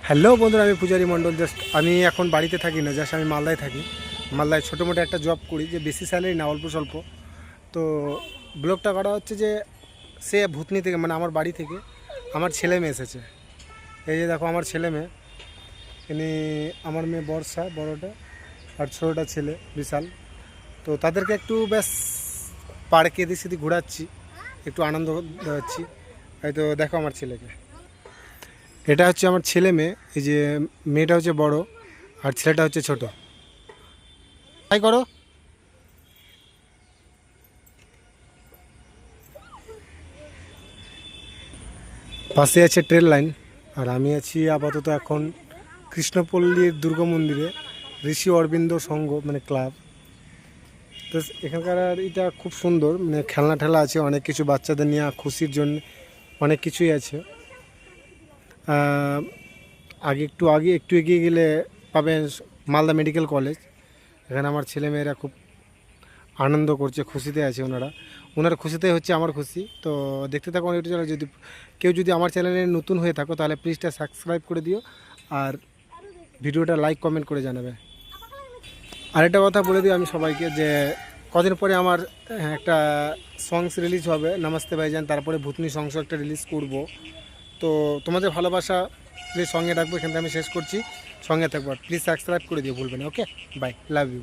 Hello বন্ধুরা, আমি পূজারী মণ্ডল। জাস্ট আমি এখন বাড়িতে থাকি না, জাস্ট আমি মালদায় থাকি। মালদায় ছোটো মোটো একটা জব করি, যে বেশি স্যালারি না, অল্প স্বল্প। তো ব্লগটা করা হচ্ছে যে সে ভূতনি থেকে, মানে আমার বাড়ি থেকে আমার ছেলে মেয়ে এসেছে। এই যে দেখো আমার ছেলে মেয়ে, ইনি আমার মেয়ে বর্ষা বড়টা, আর ছোটোটা ছেলে বিশাল। তো তাদেরকে একটু ব্যাস পার্কে এদিক সেদিক ঘোরাচ্ছি, একটু আনন্দ দেওয়াচ্ছি। হয়তো দেখো আমার ছেলেকে, এটা হচ্ছে আমার ছেলে মেয়ে। এই যে মেয়েটা হচ্ছে বড় আর ছেলেটা হচ্ছে ছোট। তাই করো। পাশে আছে ট্রেন লাইন, আর আমি আছি আপাতত এখন কৃষ্ণপল্লীর দুর্গা মন্দিরে, ঋষি অরবিন্দ সংঘ মানে ক্লাব। তো এখানকার এটা খুব সুন্দর, মানে খেলনা ঠেলা আছে, অনেক কিছু বাচ্চাদের নিয়ে খুশির জন্য অনেক কিছুই আছে। একটু এগিয়ে গেলে পাবেন মালদা মেডিকেল কলেজ। এখানে আমার ছেলে মেয়েরা খুব আনন্দ করছে, খুশিতে আছে ওনারা। ওনার খুশিতে হচ্ছে আমার খুশি। তো দেখতে থাকো আমার ইউটিউব চ্যানেল। যদি আমার চ্যানেলে নতুন হয়ে থাকো তাহলে প্লিজটা সাবস্ক্রাইব করে দিও, আর ভিডিওটা লাইক কমেন্ট করে জানাবে। আরেকটা কথা বলে দিই আমি সবাইকে, যে কদিন পরে আমার একটা সংস রিলিজ হবে, নমস্তে ভাইজান। তারপরে ভূতনি সংস একটা রিলিজ করব। তো তোমাদের ভালোবাসা প্লিজ সঙ্গে রাখবো। এখান থেকে আমি শেষ করছি, সঙ্গে থাকবো। প্লিজ সাবস্ক্রাইব করে দিও, ভুলবেন না। ওকে, বাই, লাভ ইউ।